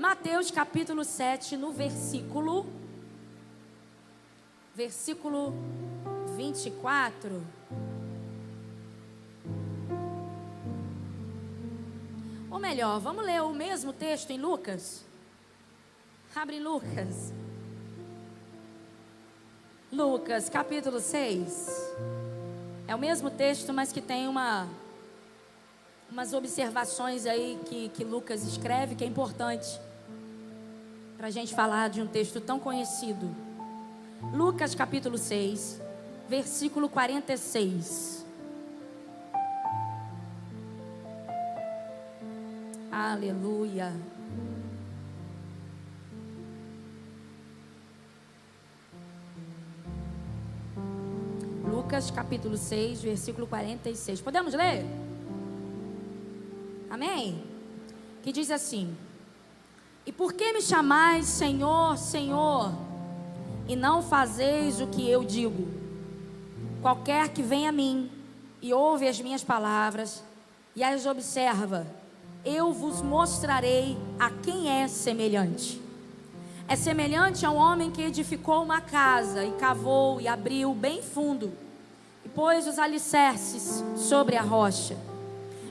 Mateus capítulo 7, no versículo 24. Ou melhor, vamos ler o mesmo texto em Lucas? Abre Lucas. Lucas capítulo 6. É o mesmo texto, mas que tem umas observações aí que Lucas escreve, que é importante para a gente falar de um texto tão conhecido. Lucas capítulo 6, versículo 46. Aleluia. Lucas capítulo 6, versículo 46. Podemos ler? Amém? Que diz assim: E por que me chamais Senhor, Senhor, e não fazeis o que eu digo? Qualquer que vem a mim e ouve as minhas palavras e as observa, eu vos mostrarei a quem é semelhante. É semelhante a um homem que edificou uma casa e cavou e abriu bem fundo e pôs os alicerces sobre a rocha.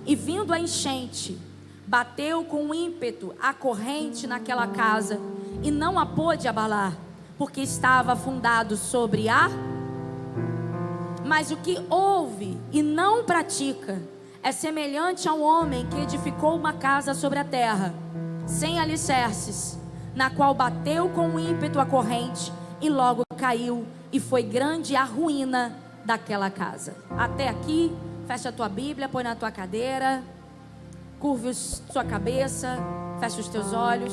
E vindo a enchente, bateu com ímpeto a corrente naquela casa e não a pôde abalar, porque estava fundado sobre a... Mas o que ouve e não pratica é semelhante a um homem que edificou uma casa sobre a terra, sem alicerces, na qual bateu com ímpeto a corrente e logo caiu, e foi grande a ruína daquela casa. Até aqui. Fecha a tua Bíblia, põe na tua cadeira, curve sua cabeça, fecha os teus olhos.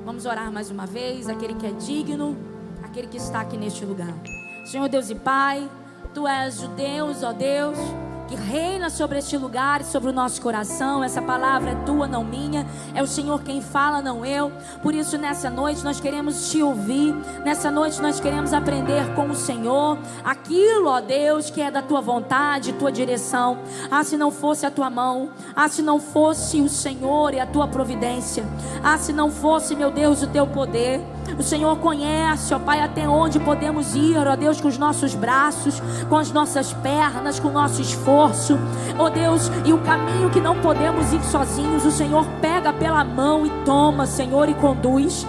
Vamos orar mais uma vez, aquele que é digno, aquele que está aqui neste lugar. Senhor Deus e Pai, Tu és o Deus, ó Deus, que reina sobre este lugar e sobre o nosso coração. Essa palavra é Tua, não minha. É o Senhor quem fala, não eu. Por isso nessa noite nós queremos Te ouvir. Nessa noite nós queremos aprender com o Senhor aquilo, ó Deus, que é da Tua vontade, Tua direção. Ah, se não fosse a Tua mão. Ah, se não fosse o Senhor e a Tua providência. Ah, se não fosse, meu Deus, o Teu poder. O Senhor conhece, ó Pai, até onde podemos ir, ó Deus, com os nossos braços, com as nossas pernas, com o nosso esforço, ó Deus, e o caminho que não podemos ir sozinhos, o Senhor pega pela mão e toma, Senhor, e conduz.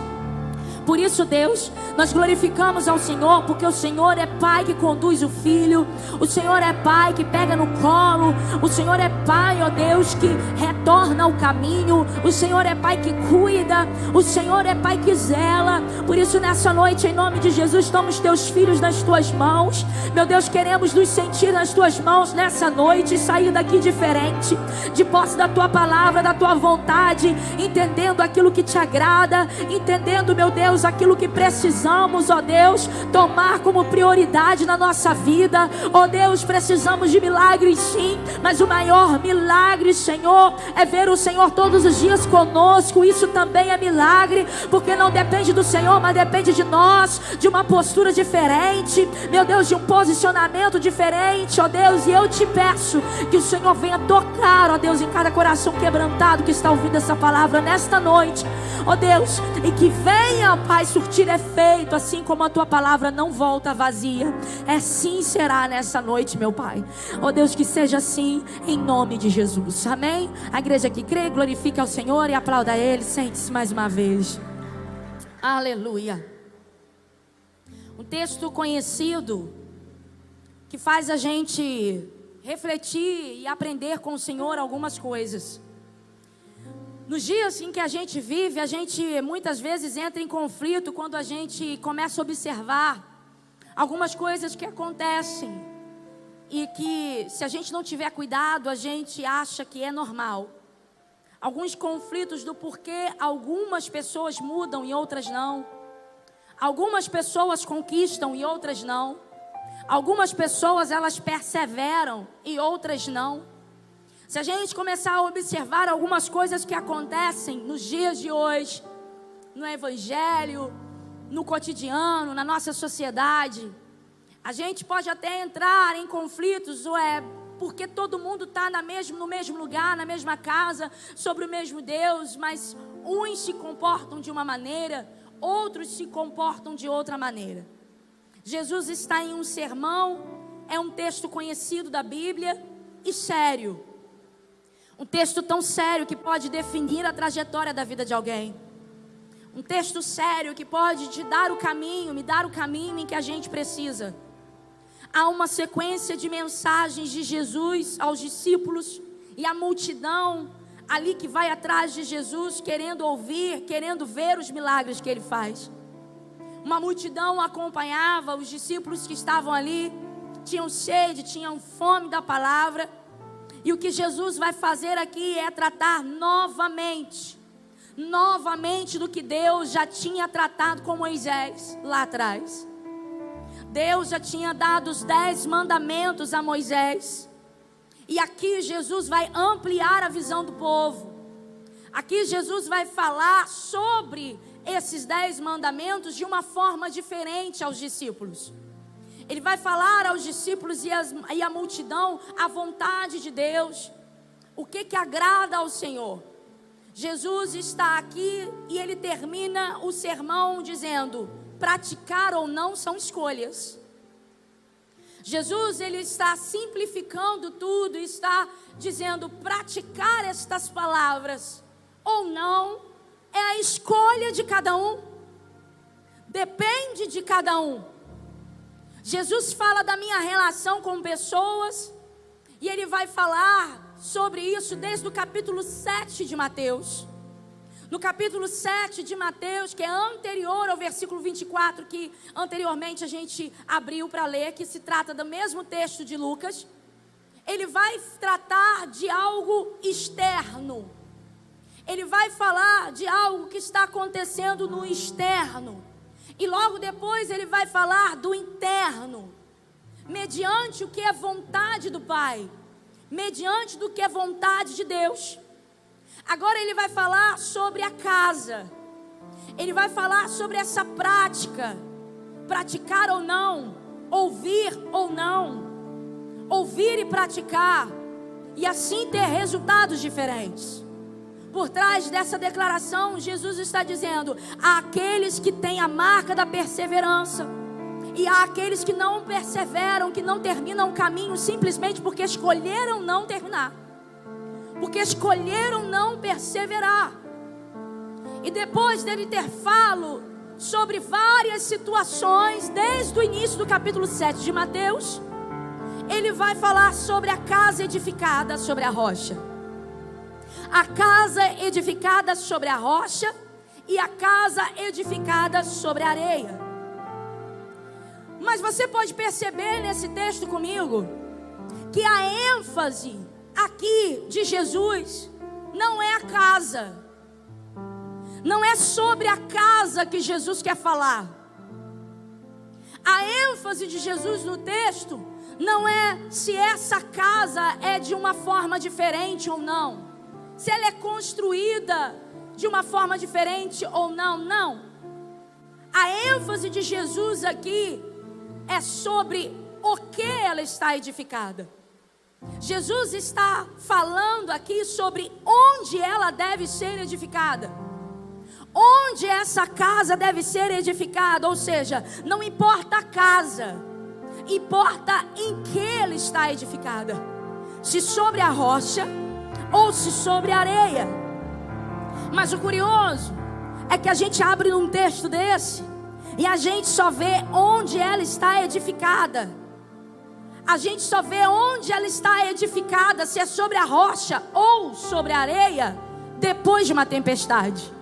Por isso, Deus, nós glorificamos ao Senhor, porque o Senhor é Pai que conduz o Filho, o Senhor é Pai que pega no colo, o Senhor é Pai, ó Deus, que retorna ao caminho, o Senhor é Pai que cuida, o Senhor é Pai que zela. Por isso, nessa noite, em nome de Jesus, toma os teus filhos nas tuas mãos. Meu Deus, queremos nos sentir nas tuas mãos nessa noite e sair daqui diferente, de posse da tua palavra, da tua vontade, entendendo aquilo que te agrada, entendendo, meu Deus, aquilo que precisamos, ó Deus, tomar como prioridade na nossa vida. Ó Deus, precisamos de milagres sim, mas o maior milagre, Senhor, é ver o Senhor todos os dias conosco. Isso também é milagre, porque não depende do Senhor, mas depende de nós, de uma postura diferente, meu Deus, de um posicionamento diferente, ó Deus. E eu te peço que o Senhor venha tocar, ó Deus, em cada coração quebrantado que está ouvindo essa palavra nesta noite, ó Deus, e que venha, Pai, surtir efeito, assim como a Tua palavra não volta vazia. Assim será nessa noite, meu Pai. Ó Deus, que seja assim, em nome de Jesus, amém? A igreja que crê, glorifique ao Senhor e aplauda a Ele. Sente-se mais uma vez. Aleluia. Um texto conhecido, que faz a gente refletir e aprender com o Senhor algumas coisas. Nos dias em que a gente vive, a gente muitas vezes entra em conflito quando a gente começa a observar algumas coisas que acontecem e que, se a gente não tiver cuidado, a gente acha que é normal. Alguns conflitos do porquê algumas pessoas mudam e outras não. Algumas pessoas conquistam e outras não. Algumas pessoas, elas perseveram e outras não. Se a gente começar a observar algumas coisas que acontecem nos dias de hoje, no evangelho, no cotidiano, na nossa sociedade, a gente pode até entrar em conflitos, porque todo mundo está no mesmo lugar, na mesma casa, sobre o mesmo Deus, mas uns se comportam de uma maneira, outros se comportam de outra maneira. Jesus está em um sermão, é um texto conhecido da Bíblia e sério. Um texto tão sério que pode definir a trajetória da vida de alguém. Um texto sério que pode te dar o caminho, me dar o caminho em que a gente precisa. Há uma sequência de mensagens de Jesus aos discípulos e a multidão ali que vai atrás de Jesus, querendo ouvir, querendo ver os milagres que ele faz. Uma multidão acompanhava os discípulos que estavam ali, tinham sede, tinham fome da palavra. E o que Jesus vai fazer aqui é tratar novamente do que Deus já tinha tratado com Moisés lá atrás. Deus já tinha dado os 10 mandamentos a Moisés. E aqui Jesus vai ampliar a visão do povo. Aqui Jesus vai falar sobre esses 10 mandamentos de uma forma diferente aos discípulos. Ele vai falar aos discípulos e à multidão a vontade de Deus, o que agrada ao Senhor. Jesus está aqui e ele termina o sermão dizendo: praticar ou não são escolhas. Jesus, ele está simplificando tudo, está dizendo: praticar estas palavras ou não é a escolha de cada um, depende de cada um. Jesus fala da minha relação com pessoas, e ele vai falar sobre isso desde o capítulo 7 de Mateus. No capítulo 7 de Mateus, que é anterior ao versículo 24, que anteriormente a gente abriu para ler, que se trata do mesmo texto de Lucas, ele vai tratar de algo externo. Ele vai falar de algo que está acontecendo no externo. E logo depois ele vai falar do interno, mediante o que é vontade do Pai, mediante do que é vontade de Deus. Agora ele vai falar sobre a casa. Ele vai falar sobre essa prática, praticar ou não, ouvir ou não, ouvir e praticar, e assim ter resultados diferentes. Por trás dessa declaração, Jesus está dizendo: há aqueles que têm a marca da perseverança, e há aqueles que não perseveram, que não terminam o caminho simplesmente porque escolheram não terminar, porque escolheram não perseverar. E depois dele ter falado sobre várias situações, desde o início do capítulo 7 de Mateus, ele vai falar sobre a casa edificada sobre a rocha. A casa edificada sobre a rocha e a casa edificada sobre a areia. Mas você pode perceber nesse texto comigo que a ênfase aqui de Jesus não é a casa. Não é sobre a casa que Jesus quer falar. A ênfase de Jesus no texto não é se essa casa é de uma forma diferente ou não, se ela é construída de uma forma diferente ou não, não. A ênfase de Jesus aqui é sobre o que ela está edificada. Jesus está falando aqui sobre onde ela deve ser edificada. Onde essa casa deve ser edificada, ou seja, não importa a casa, importa em que ela está edificada. Se sobre a rocha ou se sobre a areia. Mas o curioso é que a gente abre num texto desse e a gente só vê onde ela está edificada. A gente só vê onde ela está edificada, se é sobre a rocha ou sobre a areia, depois de uma tempestade.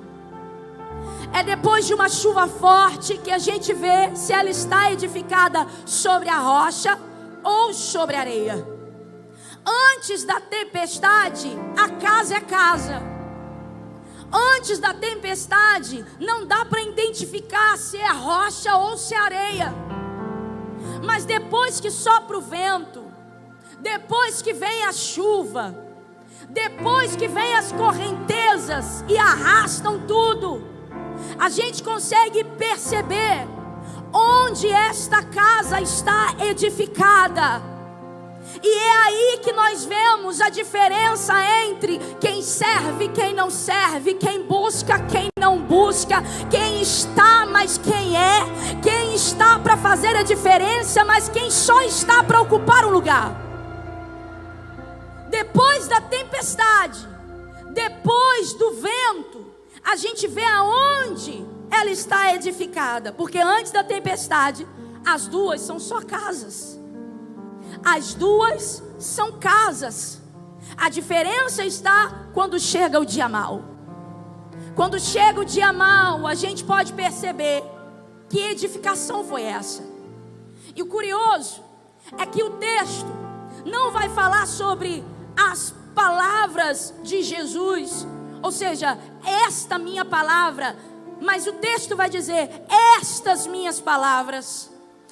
É depois de uma chuva forte que a gente vê se ela está edificada sobre a rocha ou sobre a areia. Antes da tempestade, a casa é casa. Antes da tempestade, não dá para identificar se é rocha ou se é areia. Mas depois que sopra o vento, depois que vem a chuva, depois que vem as correntezas e arrastam tudo, a gente consegue perceber onde esta casa está edificada. E é aí que nós vemos a diferença entre quem serve e quem não serve, quem busca, quem não busca, quem está, mas quem é, quem está para fazer a diferença, mas quem só está para ocupar um lugar. Depois da tempestade, depois do vento, a gente vê aonde ela está edificada, porque antes da tempestade, as duas são só casas. As duas são casas. A diferença está quando chega o dia mau. Quando chega o dia mau, a gente pode perceber que edificação foi essa. E o curioso é que o texto não vai falar sobre as palavras de Jesus, ou seja, esta minha palavra, mas o texto vai dizer estas minhas palavras.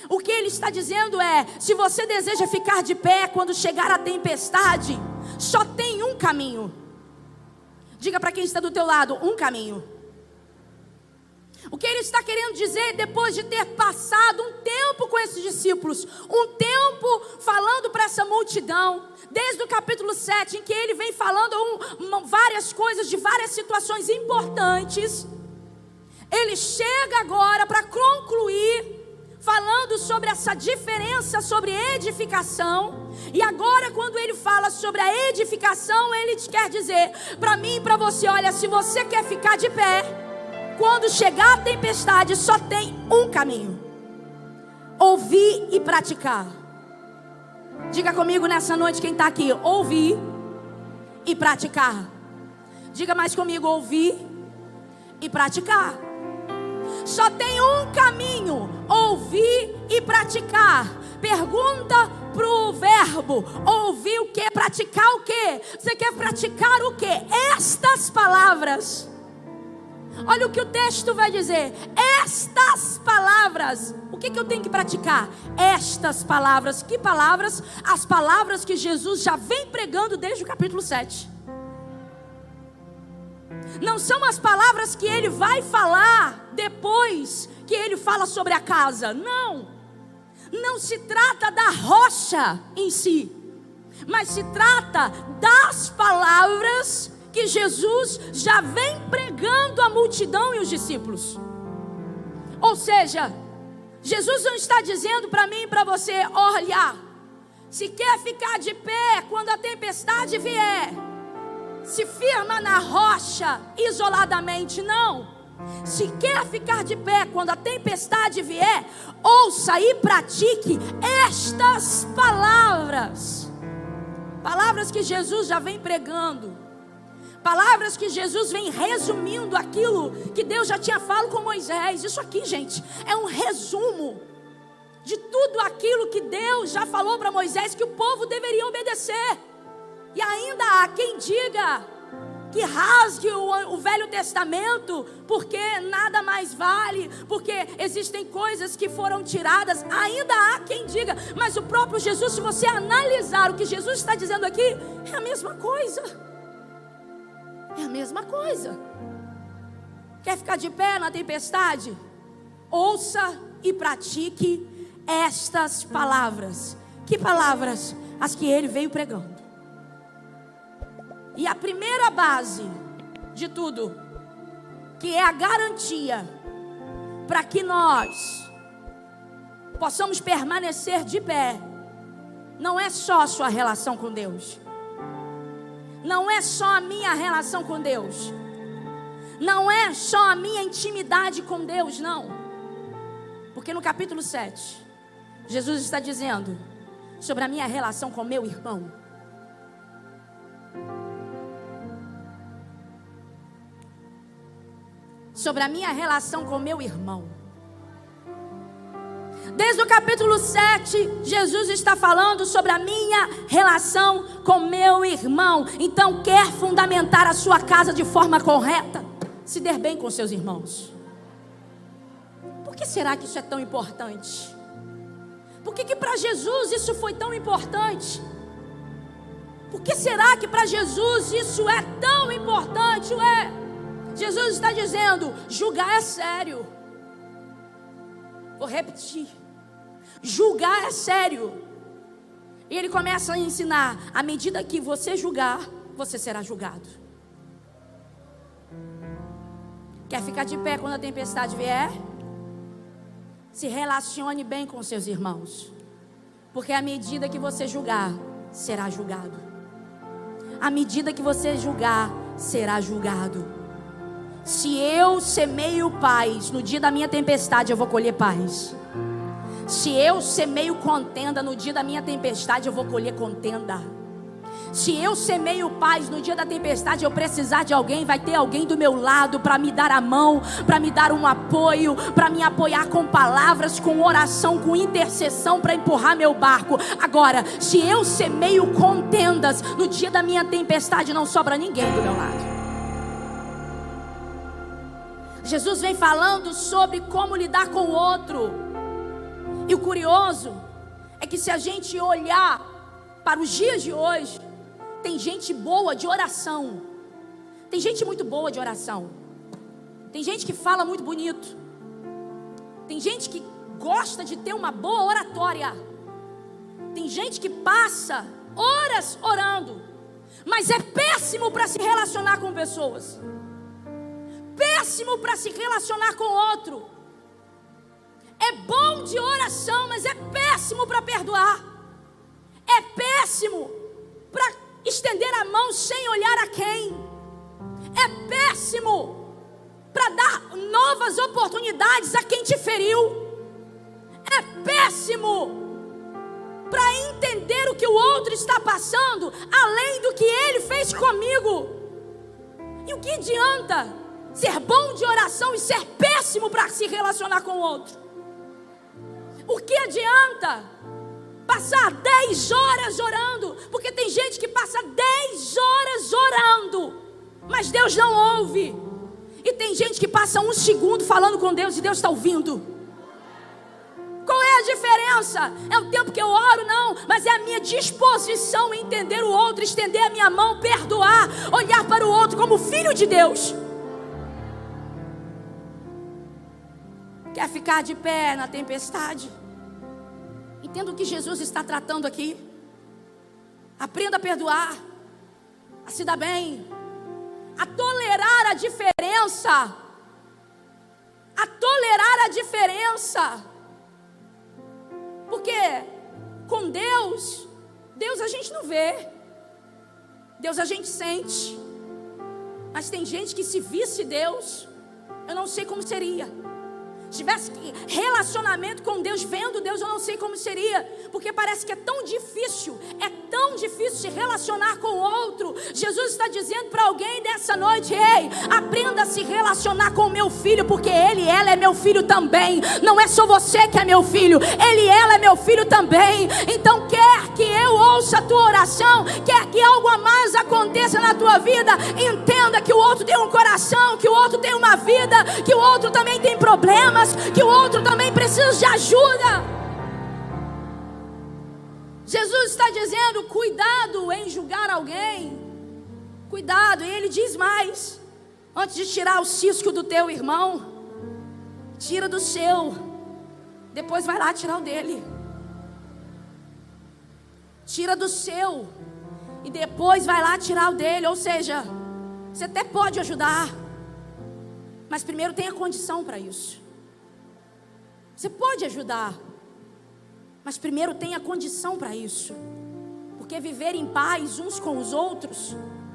O que ele está dizendo é: se você deseja ficar de pé quando chegar a tempestade, só tem um caminho. Diga para quem está do teu lado: um caminho. O que ele está querendo dizer, depois de ter passado um tempo com esses discípulos, um tempo falando para essa multidão, desde o capítulo 7, em que ele vem falando várias coisas, de várias situações importantes, ele chega agora para concluir falando sobre essa diferença, sobre edificação. E agora, quando ele fala sobre a edificação, ele quer dizer para mim e para você: olha, se você quer ficar de pé, quando chegar a tempestade, só tem um caminho: ouvir e praticar. Diga comigo nessa noite, quem está aqui: ouvir e praticar. Diga mais comigo: ouvir e praticar. Só tem um caminho: ouvir e praticar. Pergunta para o verbo: ouvir o que? Praticar o que? Você quer praticar o que? Estas palavras. Olha o que o texto vai dizer: estas palavras. O que eu tenho que praticar? Estas palavras. Que palavras? As palavras que Jesus já vem pregando desde o capítulo 7. Não são as palavras que ele vai falar depois que ele fala sobre a casa. Não. Não se trata da rocha em si, mas se trata das palavras que Jesus já vem pregando à multidão e os discípulos. Ou seja, Jesus não está dizendo para mim e para você: olha, se quer ficar de pé quando a tempestade vier, se firma na rocha isoladamente. Não. Se quer ficar de pé quando a tempestade vier, ouça e pratique estas palavras. Palavras que Jesus já vem pregando. Palavras que Jesus vem resumindo aquilo que Deus já tinha falado com Moisés. Isso aqui, gente, é um resumo de tudo aquilo que Deus já falou para Moisés que o povo deveria obedecer. E ainda há quem diga que rasgue o Velho Testamento, porque nada mais vale, porque existem coisas que foram tiradas. Ainda há quem diga, mas o próprio Jesus, se você analisar o que Jesus está dizendo aqui, é a mesma coisa. É a mesma coisa. Quer ficar de pé na tempestade? Ouça e pratique estas palavras. Que palavras? As que ele veio pregando. E a primeira base de tudo, que é a garantia para que nós possamos permanecer de pé, não é só a sua relação com Deus. Não é só a minha relação com Deus. Não é só a minha intimidade com Deus, não. Porque no capítulo 7, Jesus está dizendo sobre a minha relação com meu irmão. Sobre a minha relação com meu irmão. Desde o capítulo 7, Jesus está falando sobre a minha relação com meu irmão. Então, quer fundamentar a sua casa de forma correta? Se der bem com seus irmãos. Por que será que isso é tão importante? Por que para Jesus isso foi tão importante? Por que será que para Jesus isso é tão importante? Jesus está dizendo: julgar é sério. Vou repetir: julgar é sério. E ele começa a ensinar: à medida que você julgar, você será julgado. Quer ficar de pé quando a tempestade vier? Se relacione bem com seus irmãos, porque à medida que você julgar, será julgado. À medida que você julgar, será julgado. Se eu semeio paz, no dia da minha tempestade eu vou colher paz. Se eu semeio contenda, no dia da minha tempestade eu vou colher contenda. Se eu semeio paz, no dia da tempestade eu precisar de alguém, vai ter alguém do meu lado para me dar a mão, para me dar um apoio, para me apoiar com palavras, com oração, com intercessão, para empurrar meu barco. Agora, se eu semeio contendas, no dia da minha tempestade não sobra ninguém do meu lado. Jesus vem falando sobre como lidar com o outro. E o curioso é que se a gente olhar para os dias de hoje, tem gente boa de oração. Tem gente muito boa de oração. Tem gente que fala muito bonito. Tem gente que gosta de ter uma boa oratória. Tem gente que passa horas orando, mas é péssimo para se relacionar com pessoas. Péssimo para se relacionar com outro. É bom de oração, mas é péssimo para perdoar. É péssimo para estender a mão sem olhar a quem. É péssimo para dar novas oportunidades a quem te feriu. É péssimo para entender o que o outro está passando, além do que ele fez comigo. E o que adianta ser bom de oração e ser péssimo para se relacionar com o outro? O que adianta passar 10 horas orando? Porque tem gente que passa 10 horas orando, mas Deus não ouve. E tem gente que passa 1 segundo falando com Deus e Deus está ouvindo. Qual é a diferença? É o tempo que eu oro? Não, mas é a minha disposição em entender o outro, estender a minha mão, perdoar, olhar para o outro como filho de Deus. Quer ficar de pé na tempestade? Entenda o que Jesus está tratando aqui. Aprenda a perdoar, a se dar bem, a tolerar a diferença. A tolerar a diferença. Porque com Deus a gente não vê, Deus a gente sente. Mas tem gente que se visse Deus, eu não sei como seria. Se tivesse relacionamento com Deus, vendo Deus, eu não sei como seria. Porque parece que é tão difícil se relacionar com o outro. Jesus está dizendo para alguém nessa noite: ei, aprenda a se relacionar com o meu filho, porque ele e ela é meu filho também. Não é só você que é meu filho, ele e ela é meu filho também. Então quer que eu ouça a tua oração, quer que algo a mais aconteça na tua vida, entenda que o outro tem um coração, que o outro tem uma vida, que o outro também tem problemas, que o outro também precisa de ajuda. Jesus está dizendo: cuidado em julgar alguém. Cuidado. E ele diz mais: antes de tirar o cisco do teu irmão, tira do seu, depois vai lá tirar o dele. Tira do seu e depois vai lá tirar o dele. Ou seja, você até pode ajudar, mas primeiro tenha condição para isso. Você pode ajudar, mas primeiro tenha condição para isso. Porque viver em paz uns com os outros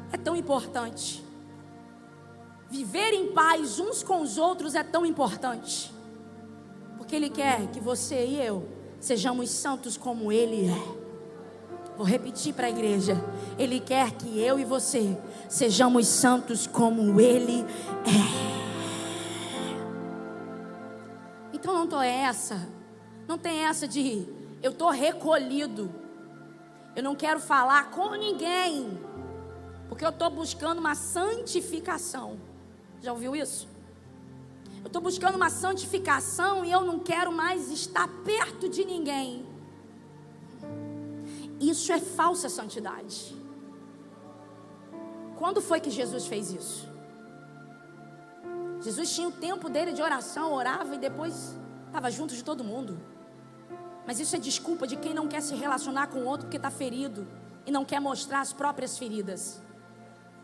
é tão importante. Viver em paz uns com os outros é tão importante. Porque Ele quer que você e eu sejamos santos como Ele é. Vou repetir para a igreja: Ele quer que eu e você sejamos santos como Ele é. Então não tem essa de eu estou recolhido, eu não quero falar com ninguém, porque eu estou buscando uma santificação. Já ouviu isso? Eu estou buscando uma santificação e eu não quero mais estar perto de ninguém. Isso é falsa santidade. Quando foi que Jesus fez isso? Jesus tinha o tempo dele de oração, orava e depois estava junto de todo mundo. Mas isso é desculpa de quem não quer se relacionar com o outro porque está ferido e não quer mostrar as próprias feridas.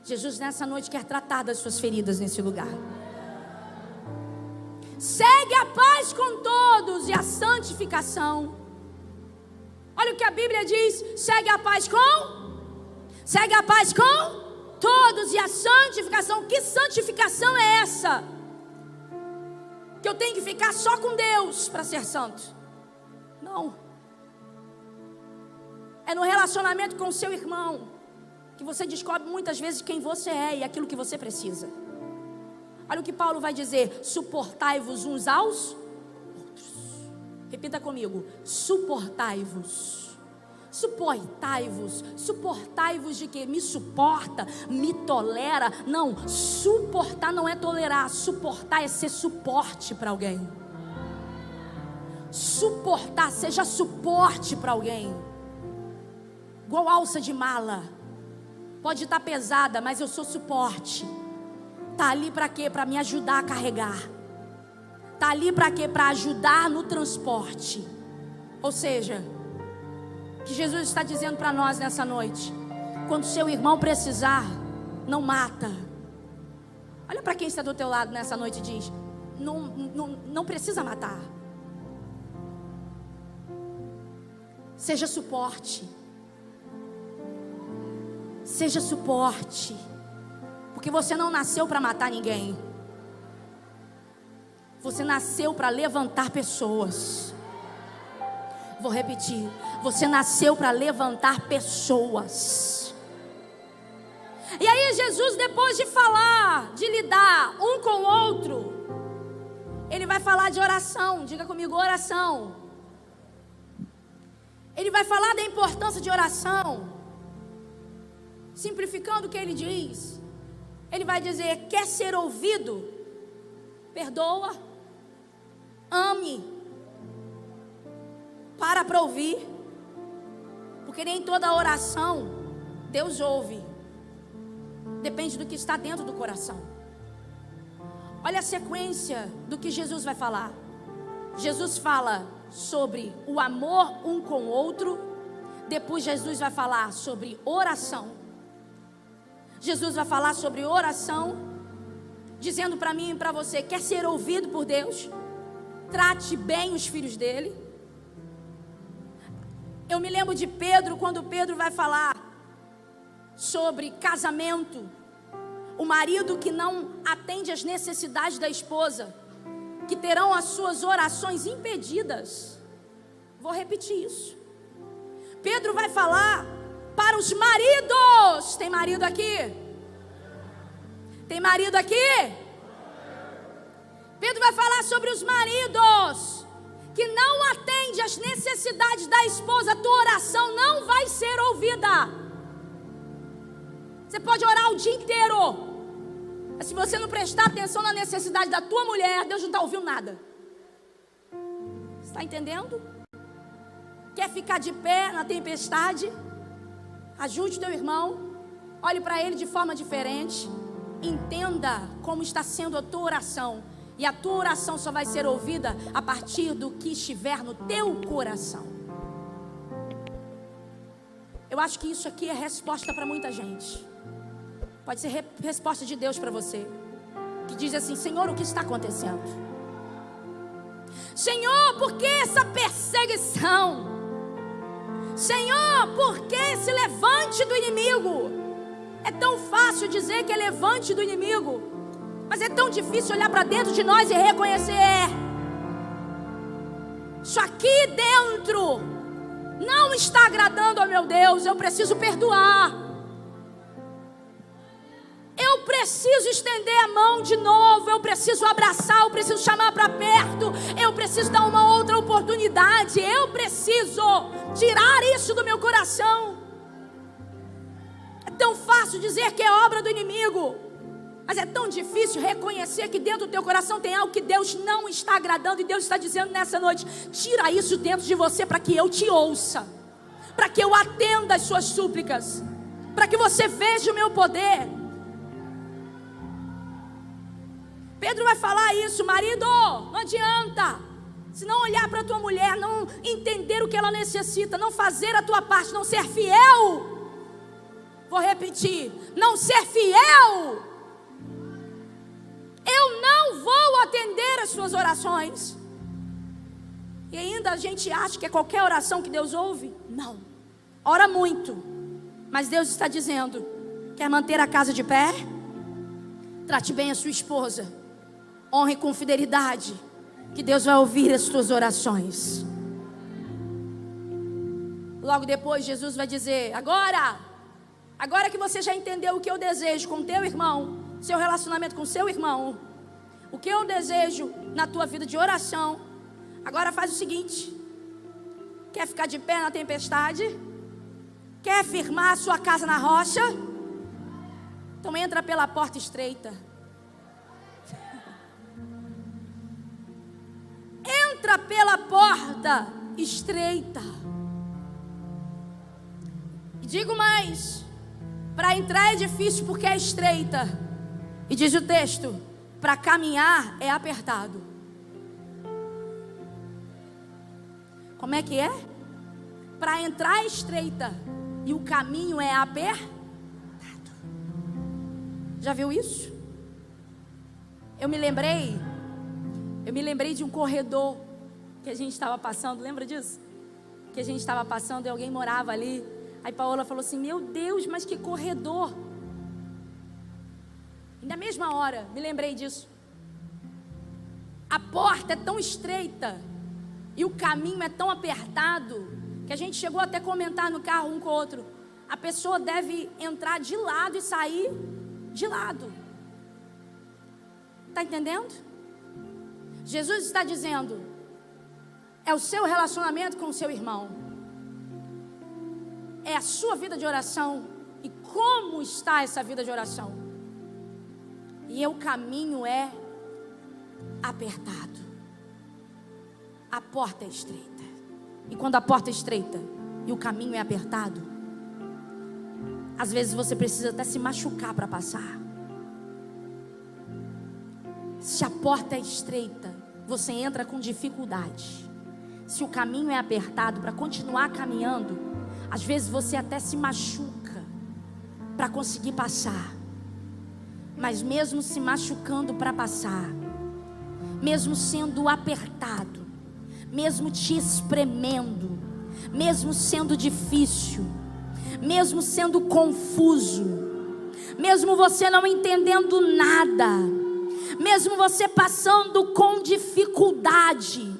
Jesus nessa noite quer tratar das suas feridas nesse lugar. Segue a paz com todos e a santificação. Olha o que a Bíblia diz: segue a paz com todos e a santificação. Que santificação é essa? Que eu tenho que ficar só com Deus para ser santo? Não. É no relacionamento com o seu irmão que você descobre muitas vezes quem você é e aquilo que você precisa. Olha o que Paulo vai dizer: suportai-vos uns aos outros. Repita comigo: suportai-vos. Suportai-vos. Suportai-vos de quê? Me suporta, me tolera. Não, suportar não é tolerar. Suportar é ser suporte para alguém. Suportar, seja suporte para alguém. Igual alça de mala. Pode estar pesada, mas eu sou suporte. Está ali para quê? Para me ajudar a carregar. Está ali para quê? Para ajudar no transporte. Ou seja, o que Jesus está dizendo para nós nessa noite: quando seu irmão precisar, não mata. Olha para quem está do teu lado nessa noite e diz: não precisa matar. Seja suporte. Seja suporte. Porque você não nasceu para matar ninguém. Você nasceu para levantar pessoas. Vou repetir: você nasceu para levantar pessoas. E aí Jesus, depois de falar, de lidar um com o outro, Ele vai falar de oração. Diga comigo: oração. Ele vai falar da importância de oração. Simplificando o que Ele diz, Ele vai dizer: quer ser ouvido? Perdoa. Ame. Para ouvir. Porque nem toda oração Deus ouve. Depende do que está dentro do coração. Olha a sequência do que Jesus vai falar. Jesus fala sobre o amor um com o outro. Depois Jesus vai falar sobre oração. Jesus vai falar sobre oração, dizendo para mim e para você: quer ser ouvido por Deus? Trate bem os filhos dele. Eu me lembro de Pedro, quando Pedro vai falar sobre casamento. O marido que não atende às necessidades da esposa, que terão as suas orações impedidas. Vou repetir isso. Pedro vai falar para os maridos. Tem marido aqui? Tem marido aqui? Pedro vai falar sobre os maridos que não atendem às necessidades da esposa. A tua oração não vai ser ouvida. Você pode orar o dia inteiro, mas se você não prestar atenção na necessidade da tua mulher, Deus não está ouvindo nada. Você está entendendo? Quer ficar de pé na tempestade? Ajude o teu irmão. Olhe para ele de forma diferente. Entenda como está sendo a tua oração. E a tua oração só vai ser ouvida a partir do que estiver no teu coração. Eu acho que isso aqui é resposta para muita gente. Pode ser resposta de Deus para você, que diz assim: Senhor, o que está acontecendo? Senhor, por que essa perseguição? Senhor, por que esse levante do inimigo? É tão fácil dizer que é levante do inimigo, mas é tão difícil olhar para dentro de nós e reconhecer: isso aqui dentro não está agradando ao meu Deus. Eu preciso perdoar. Eu preciso estender a mão de novo. Eu preciso abraçar. Eu preciso chamar para perto. Eu preciso dar uma outra oportunidade. Eu preciso tirar isso do meu coração. É tão fácil dizer que é obra do inimigo, mas é tão difícil reconhecer que dentro do teu coração tem algo que Deus não está agradando. E Deus está dizendo nessa noite: tira isso dentro de você para que eu te ouça, para que eu atenda as suas súplicas, para que você veja o meu poder. Pedro vai falar isso: marido, não adianta. se não olhar para a tua mulher, não entender o que ela necessita, não fazer a tua parte, não ser fiel, vou repetir, não ser fiel, eu não vou atender as suas orações. E ainda a gente acha que é qualquer oração que Deus ouve? Não, ora muito, mas Deus está dizendo: quer manter a casa de pé? Trate bem a sua esposa, honre com fidelidade, que Deus vai ouvir as tuas orações. Logo depois Jesus vai dizer: agora que você já entendeu o que eu desejo com teu irmão, seu relacionamento com seu irmão, o que eu desejo na tua vida de oração, agora faz o seguinte: quer ficar de pé na tempestade? Quer firmar a sua casa na rocha? Então entra pela porta estreita. Entra pela porta estreita. E digo mais, para entrar é difícil porque é estreita. E diz o texto, para caminhar é apertado. Como é que é? Para entrar é estreita e o caminho é apertado. Já viu isso? Eu me lembrei de um corredor que a gente estava passando. Lembra disso? Que a gente estava passando e alguém morava ali. Aí Paola falou assim: meu Deus, mas que corredor. E na mesma hora, me lembrei disso. A porta é tão estreita e o caminho é tão apertado que a gente chegou até a comentar no carro um com o outro: a pessoa deve entrar de lado e sair de lado. Está entendendo? Jesus está dizendo: é o seu relacionamento com o seu irmão, é a sua vida de oração. E como está essa vida de oração? E o caminho é apertado, a porta é estreita. E quando a porta é estreita e o caminho é apertado, às vezes você precisa até se machucar para passar. Se a porta é estreita, você entra com dificuldade. Se o caminho é apertado, para continuar caminhando, às vezes você até se machuca para conseguir passar. Mas mesmo se machucando para passar, mesmo sendo apertado, mesmo te espremendo, mesmo sendo difícil, mesmo sendo confuso, mesmo você não entendendo nada, mesmo você passando com dificuldade,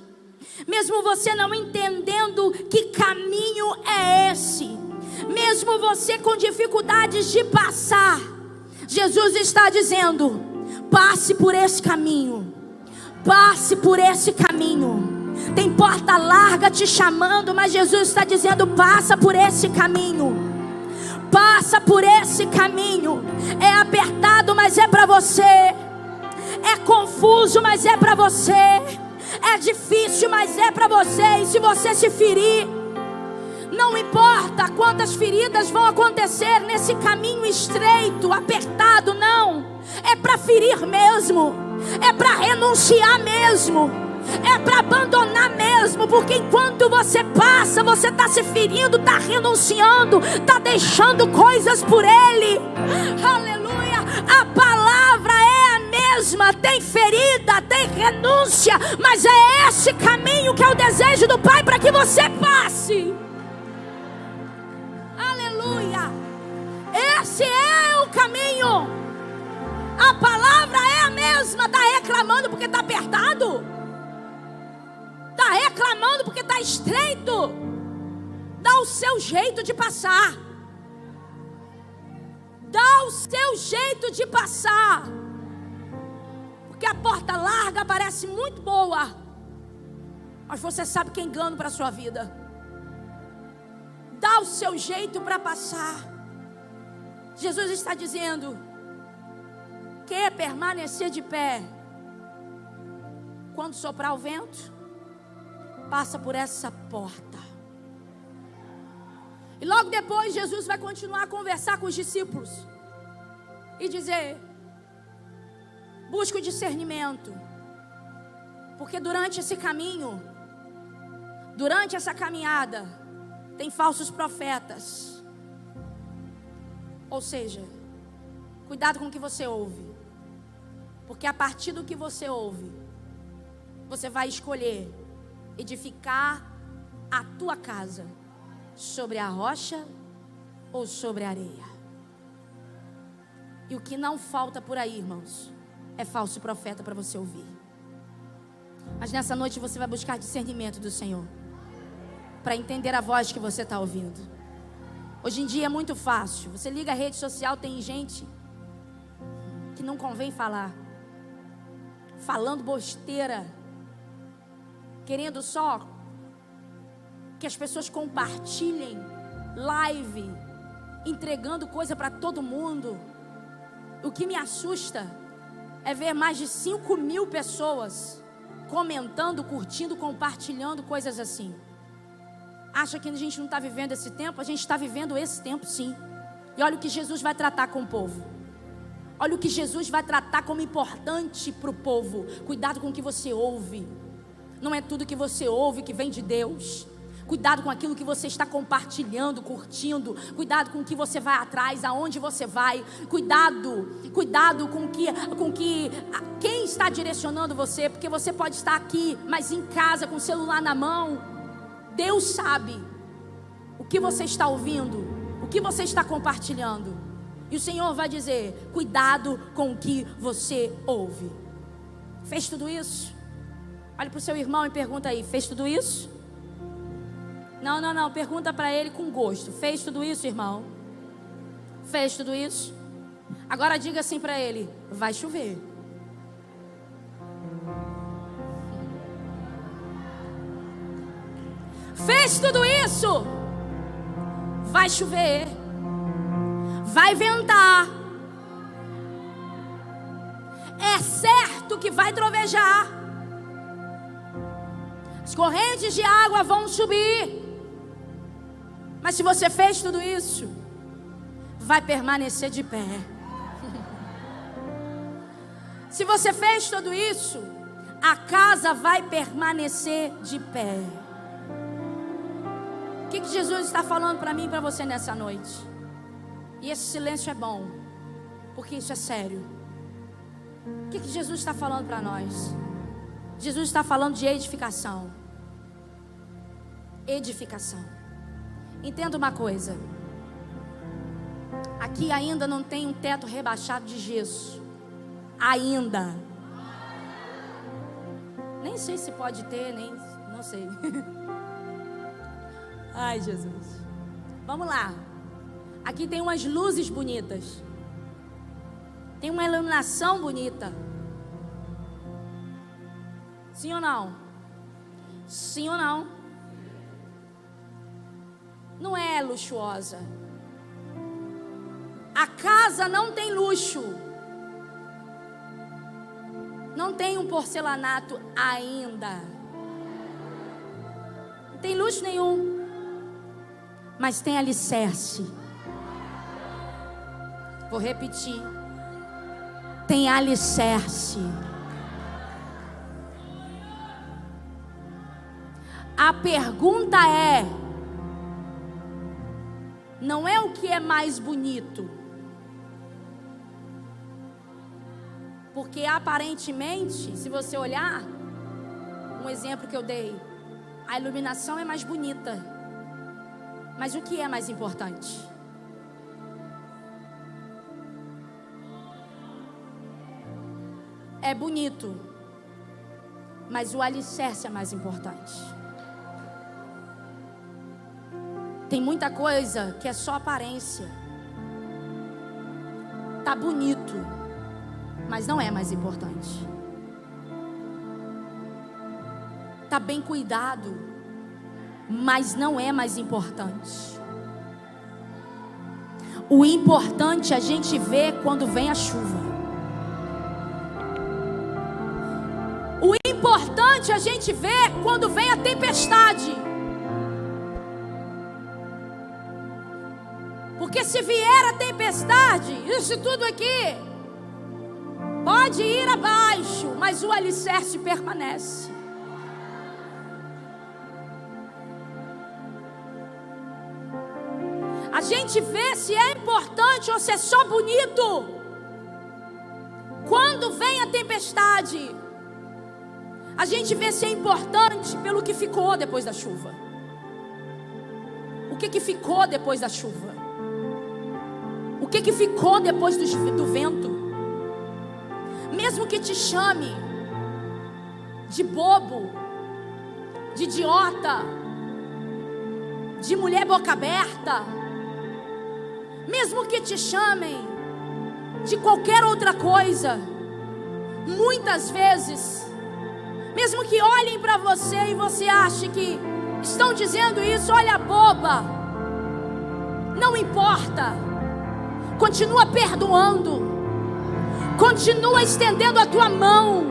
mesmo você não entendendo que caminho é esse, mesmo você com dificuldades de passar, Jesus está dizendo: passe por esse caminho, passe por esse caminho. Tem porta larga te chamando, mas Jesus está dizendo: passa por esse caminho, passa por esse caminho. É apertado, mas é para você. É confuso, mas é para você. É difícil, mas é para você. E se você se ferir, não importa quantas feridas vão acontecer nesse caminho estreito, apertado, não. É para ferir mesmo, é para renunciar mesmo, é para abandonar mesmo. Porque enquanto você passa, você está se ferindo, está renunciando, está deixando coisas por Ele. Aleluia. A palavra é a mesma, tem ferida, tem renúncia, mas é esse caminho que é o desejo do Pai para que você passe. Aleluia. Esse é o caminho. A palavra é a mesma. Está reclamando porque está apertado? Está reclamando porque está estreito? Dá o seu jeito de passar. Dá o seu jeito de passar. Porque a porta larga parece muito boa, mas você sabe que é engano para a sua vida. Dá o seu jeito para passar. Jesus está dizendo: quer permanecer de pé? Quando soprar o vento, passa por essa porta. E logo depois Jesus vai continuar a conversar com os discípulos e dizer: busque o discernimento. Porque durante esse caminho, durante essa caminhada, tem falsos profetas. Ou seja, cuidado com o que você ouve. Porque a partir do que você ouve, você vai escolher edificar a tua casa sobre a rocha ou sobre a areia. E o que não falta por aí, irmãos, é falso profeta para você ouvir. Mas nessa noite você vai buscar discernimento do Senhor, para entender a voz que você está ouvindo. Hoje em dia é muito fácil. Você liga a rede social, tem gente que não convém falar, falando besteira, querendo só que as pessoas compartilhem live, entregando coisa para todo mundo. O que me assusta é ver mais de 5.000 pessoas comentando, curtindo, compartilhando coisas assim. Acha que a gente não está vivendo esse tempo? A gente está vivendo esse tempo, sim. E olha o que Jesus vai tratar com o povo. Olha o que Jesus vai tratar como importante para o povo. Cuidado com o que você ouve. Não é tudo que você ouve que vem de Deus. Cuidado com aquilo que você está compartilhando, curtindo. Cuidado com o que você vai atrás, aonde você vai. Cuidado com quem está direcionando você. Porque você pode estar aqui, mas em casa, com o celular na mão. Deus sabe o que você está ouvindo, o que você está compartilhando. E o Senhor vai dizer: cuidado com o que você ouve. Fez tudo isso? Olha para o seu irmão e pergunta aí: fez tudo isso? Não, pergunta para ele com gosto: fez tudo isso, irmão? Fez tudo isso? Agora diga assim para ele: vai chover. Fez tudo isso? Vai chover. Vai ventar. É certo que vai trovejar. As correntes de água vão subir. Mas se você fez tudo isso, vai permanecer de pé. Se você fez tudo isso, a casa vai permanecer de pé. O que Jesus está falando para mim e para você nessa noite? E esse silêncio é bom, porque isso é sério. O que Jesus está falando para nós? Jesus está falando de edificação. Edificação. Entenda uma coisa. Aqui ainda não tem um teto rebaixado de gesso. Ainda. Nem sei se pode ter, não sei. Ai, Jesus. Vamos lá. Aqui tem umas luzes bonitas. Tem uma iluminação bonita. Sim ou não? Sim ou não? Não é luxuosa. A casa não tem luxo. Não tem um porcelanato ainda. Não tem luxo nenhum. Mas tem alicerce. Vou repetir. Tem alicerce. A pergunta é: não é o que é mais bonito. Porque aparentemente, se você olhar, um exemplo que eu dei, a iluminação é mais bonita. Mas o que é mais importante? É bonito, mas o alicerce é mais importante. Tem muita coisa que é só aparência. Tá bonito, mas não é mais importante. Tá bem cuidado, mas não é mais importante. O importante a gente vê quando vem a chuva. O importante a gente vê quando vem a tempestade. Porque se vier a tempestade, isso tudo aqui Pode ir abaixo, mas o alicerce permanece. A gente vê se é importante ou se é só bonito quando vem a tempestade. A gente vê se é importante pelo que ficou depois da chuva. O que ficou depois da chuva? O que ficou depois do vento? Mesmo que te chame de bobo, de idiota, de mulher boca aberta, mesmo que te chamem de qualquer outra coisa, muitas vezes, mesmo que olhem para você e você ache que estão dizendo isso, olha boba, não importa, continua perdoando, continua estendendo a tua mão,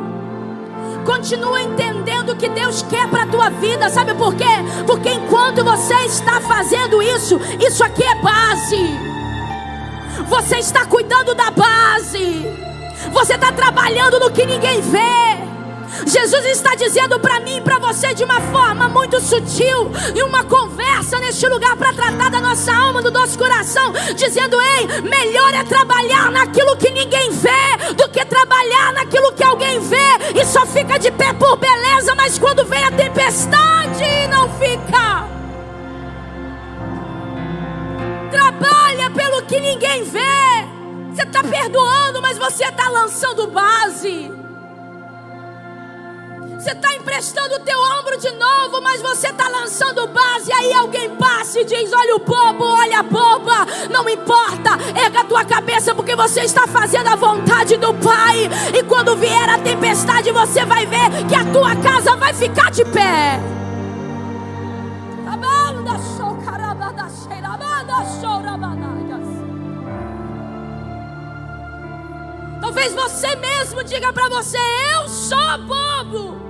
continua entendendo o que Deus quer para a tua vida. Sabe por quê? Porque enquanto você está fazendo isso, isso aqui é base. Você está cuidando da base. Você está trabalhando no que ninguém vê. Jesus está dizendo para mim e para você de uma forma muito sutil, em uma conversa neste lugar, para tratar da nossa alma, do nosso coração, dizendo: ei, melhor é trabalhar naquilo que ninguém vê do que trabalhar naquilo que alguém vê e só fica de pé por beleza, mas quando vem a tempestade não fica. Trabalha pelo que ninguém vê. Você está perdoando, mas você está lançando base. Você está emprestando o teu ombro de novo, mas você está lançando base. Aí alguém passa e diz: olha o bobo, olha a boba. Não importa, erga a tua cabeça, porque você está fazendo a vontade do Pai. E quando vier a tempestade, você vai ver que a tua casa vai ficar de pé. Talvez você mesmo diga para você: eu sou bobo.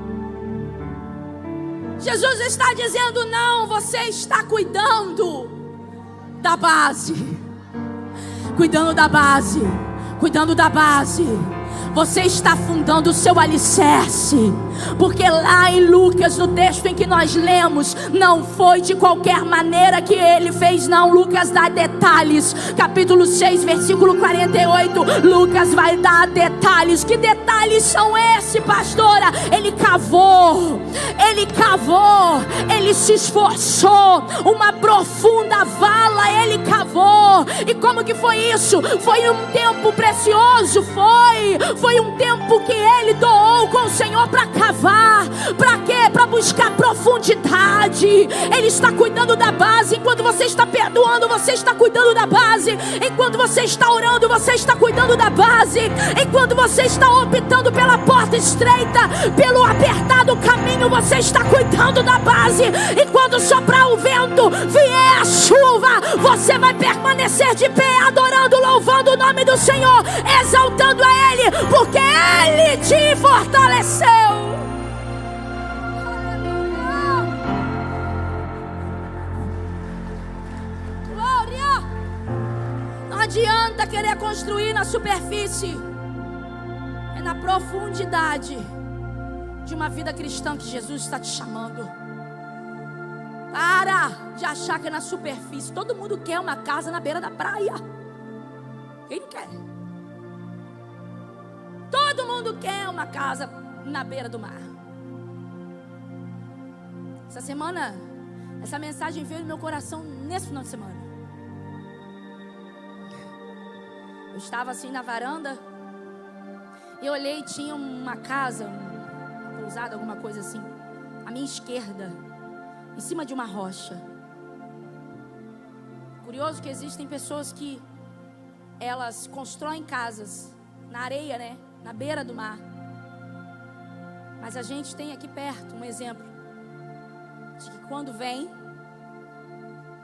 Jesus está dizendo: não, você está cuidando da base. Cuidando da base. Cuidando da base. Você está fundando o seu alicerce. Porque lá em Lucas, no texto em que nós lemos, não foi de qualquer maneira que ele fez, não. Lucas dá detalhes. Capítulo 6, versículo 48. Lucas vai dar detalhes. Que detalhes são esses, pastora? Ele cavou. Ele cavou. Ele se esforçou. Uma profunda vala ele cavou. E como que foi isso? Foi um tempo precioso. Foi um tempo que ele doou com o Senhor para cavar. Para quê? Para buscar profundidade. Ele está cuidando da base. Enquanto você está perdoando, você está cuidando da base. Enquanto você está orando, você está cuidando da base. Enquanto você está optando pela porta estreita, pelo apertado caminho, você está cuidando da base. E quando soprar o vento, vier a chuva, você vai permanecer de pé, adorando, louvando o nome do Senhor, exaltando a Ele, porque Ele te fortaleceu. Não adianta querer construir na superfície. É na profundidade de uma vida cristã que Jesus está te chamando. Para de achar que é na superfície. Todo mundo quer uma casa na beira da praia. Quem não quer? Todo mundo quer uma casa na beira do mar. Essa semana, essa mensagem veio no meu coração nesse final de semana. Eu estava assim na varanda e eu olhei e tinha uma casa, uma pousada, alguma coisa assim, à minha esquerda, em cima de uma rocha. Curioso que existem pessoas que elas constroem casas na areia, né? Na beira do mar. Mas a gente tem aqui perto um exemplo de que quando vem,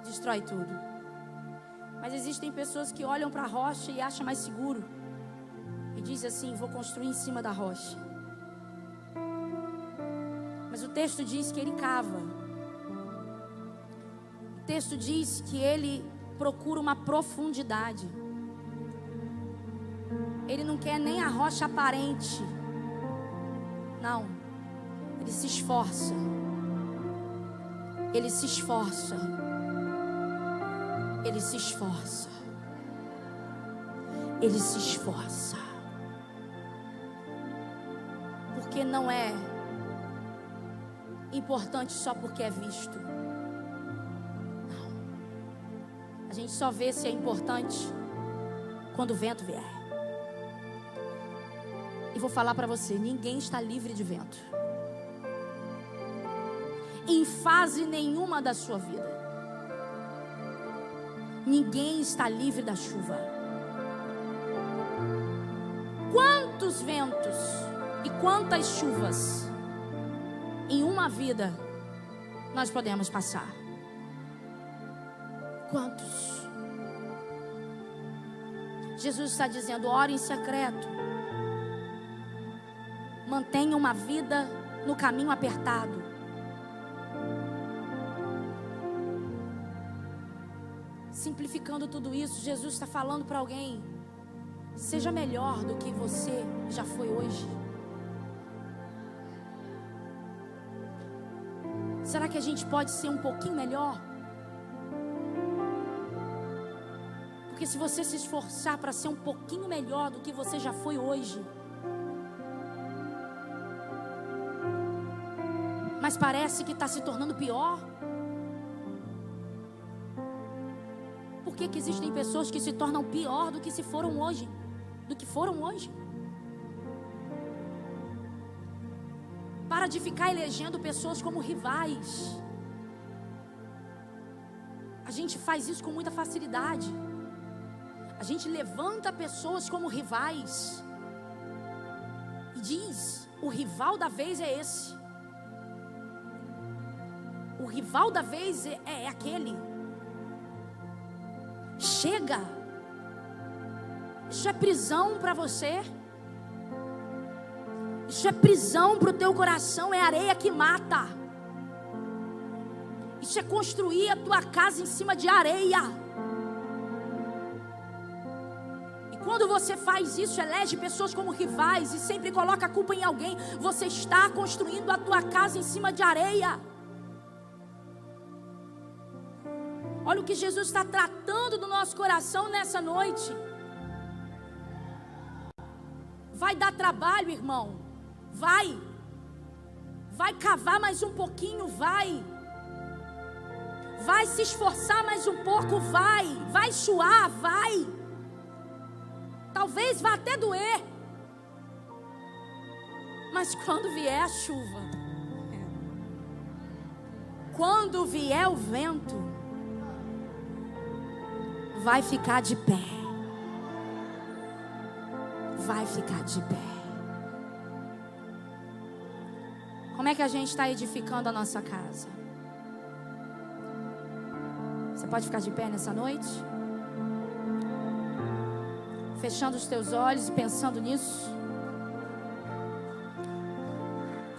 destrói tudo. Mas existem pessoas que olham para a rocha e acham mais seguro e dizem assim: vou construir em cima da rocha. Mas o texto diz que ele cava. O texto diz que ele procura uma profundidade. Ele não quer nem a rocha aparente. Não. Ele se esforça. Ele se esforça. Ele se esforça. Ele se esforça. Porque não é importante só porque é visto. Não. A gente só vê se é importante quando o vento vier. E vou falar para você, ninguém está livre de vento. Em fase nenhuma da sua vida. Ninguém está livre da chuva. Quantos ventos e quantas chuvas em uma vida nós podemos passar? Quantos? Jesus está dizendo, ore em secreto. Mantenha uma vida no caminho apertado. Simplificando tudo isso, Jesus está falando para alguém: seja melhor do que você já foi hoje. Será que a gente pode ser um pouquinho melhor? Porque se você se esforçar para ser um pouquinho melhor do que você já foi hoje, mas parece que está se tornando pior. Por que existem pessoas que se tornam pior do que se foram hoje? Do que foram hoje? Para de ficar elegendo pessoas como rivais. A gente faz isso com muita facilidade. A gente levanta pessoas como rivais e diz, o rival da vez é esse. O rival da vez é aquele. Chega. Isso é prisão para você. Isso é prisão para o teu coração. É areia que mata. Isso é construir a tua casa em cima de areia. E quando você faz isso, elege pessoas como rivais e sempre coloca a culpa em alguém, você está construindo a tua casa em cima de areia. Olha o que Jesus está tratando do nosso coração nessa noite. Vai dar trabalho, irmão. Vai. Vai cavar mais um pouquinho, vai. Vai se esforçar mais um pouco, vai. Vai suar, vai. Talvez vá até doer. Mas quando vier a chuva, quando vier o vento, vai ficar de pé. Vai ficar de pé. Como é que a gente está edificando a nossa casa? Você pode ficar de pé nessa noite? Fechando os teus olhos e pensando nisso.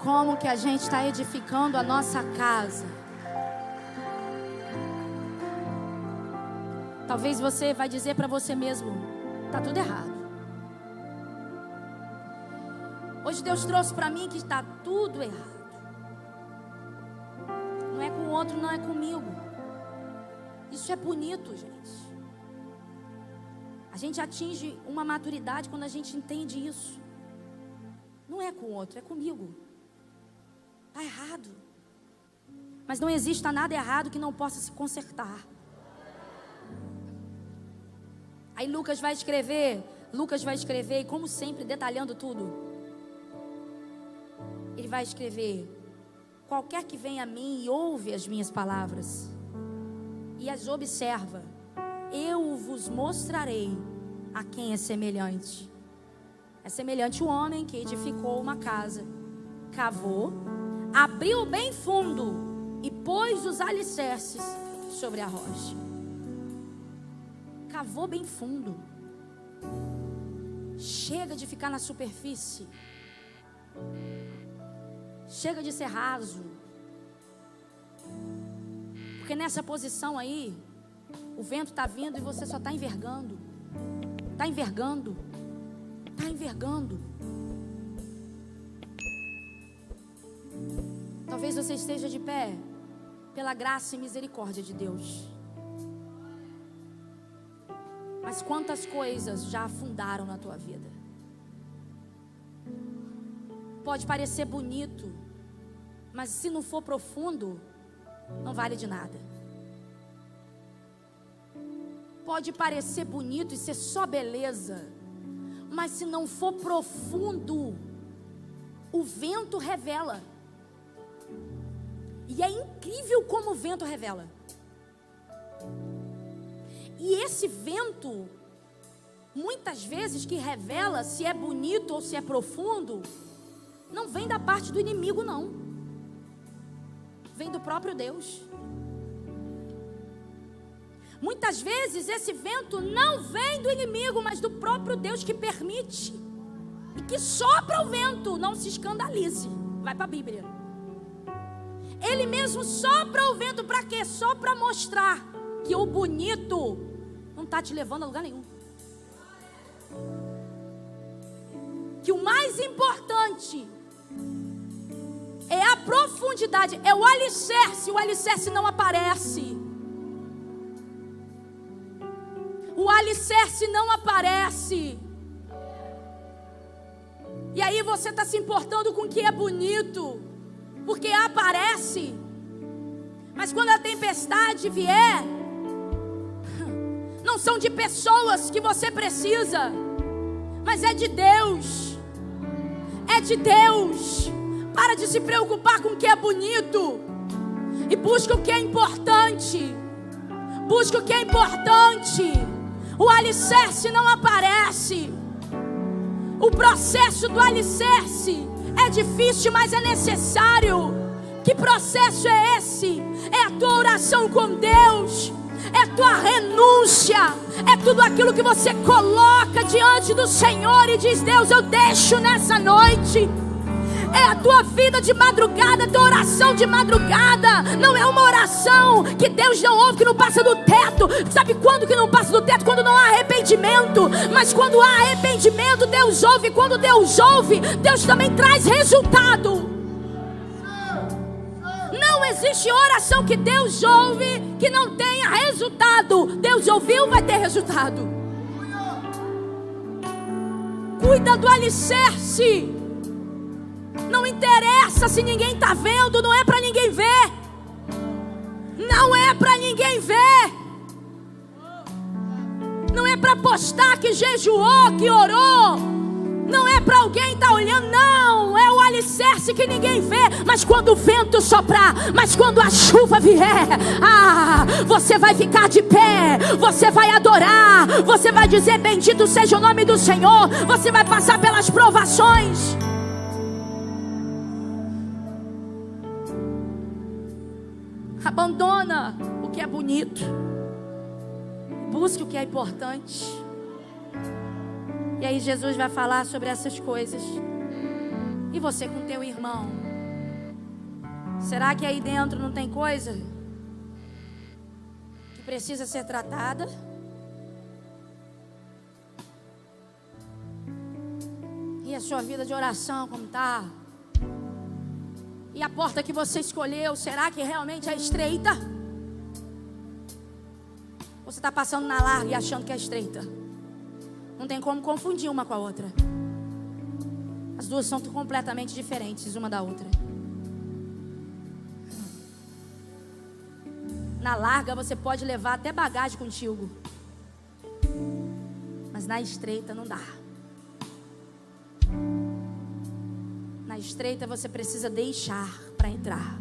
Como que a gente está edificando a nossa casa? Talvez você vai dizer para você mesmo, está tudo errado. Hoje Deus trouxe para mim que está tudo errado. Não é com o outro, não é comigo. Isso é bonito, gente. A gente atinge uma maturidade quando a gente entende isso. Não é com o outro, é comigo. Está errado. Mas não exista nada errado que não possa se consertar. Aí Lucas vai escrever, e como sempre, detalhando tudo. Ele vai escrever: qualquer que venha a mim e ouve as minhas palavras e as observa, eu vos mostrarei a quem é semelhante. É semelhante o homem que edificou uma casa, cavou, abriu bem fundo e pôs os alicerces sobre a rocha. Cavou bem fundo. Chega de ficar na superfície. Chega de ser raso. Porque nessa posição aí, o vento está vindo e você só está envergando. Está envergando. está envergando. Talvez você esteja de pé pela graça e misericórdia de Deus. Mas quantas coisas já afundaram na tua vida? Pode parecer bonito, mas se não for profundo, não vale de nada. Pode parecer bonito e ser só beleza, mas se não for profundo, o vento revela. E é incrível como o vento revela. E esse vento, muitas vezes que revela se é bonito ou se é profundo, não vem da parte do inimigo, não. Vem do próprio Deus. Muitas vezes esse vento não vem do inimigo, mas do próprio Deus que permite. E que sopra o vento, não se escandalize. Vai para a Bíblia. Ele mesmo sopra o vento para quê? Só para mostrar que o bonito não está te levando a lugar nenhum. Que o mais importante é a profundidade, é o alicerce não aparece. O alicerce não aparece. E aí você está se importando com o que é bonito, porque aparece. Mas quando a tempestade vier, não são de pessoas que você precisa, mas é de Deus. É de Deus. Para de se preocupar com o que é bonito e busca o que é importante. Busca o que é importante. O alicerce não aparece. O processo do alicerce é difícil, mas é necessário. Que processo é esse? É a tua oração com Deus, é a tua renúncia, é tudo aquilo que você coloca diante do Senhor e diz: Deus, eu deixo nessa noite. É a tua vida de madrugada, a tua oração de madrugada. Não é uma oração que Deus não ouve, que não passa do teto. Sabe quando que não passa do teto? Quando não há arrependimento. Mas quando há arrependimento, Deus ouve. E quando Deus ouve, Deus também traz resultado. Não existe oração que Deus ouve que não tenha resultado. Deus ouviu, vai ter resultado. Cuida do alicerce. Não interessa se ninguém está vendo, não é para ninguém ver. Não é para ninguém ver. Não é para postar que jejuou, que orou. Não é para alguém estar olhando, não. É o alicerce que ninguém vê. Mas quando o vento soprar, mas quando a chuva vier, você vai ficar de pé. Você vai adorar. Você vai dizer: bendito seja o nome do Senhor. Você vai passar pelas provações. Abandona o que é bonito. Busque o que é importante. E aí Jesus vai falar sobre essas coisas. E você com teu irmão? Será que aí dentro não tem coisa que precisa ser tratada? E a sua vida de oração como está? E a porta que você escolheu, será que realmente é estreita? Ou você está passando na larga e achando que é estreita? Não tem como confundir uma com a outra. As duas são completamente diferentes uma da outra. Na larga você pode levar até bagagem contigo, mas na estreita não dá. Na estreita você precisa deixar para entrar.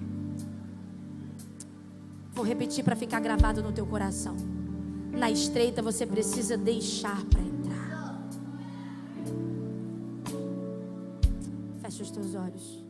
Vou repetir para ficar gravado no teu coração. Na estreita você precisa deixar para entrar. Fecha os teus olhos.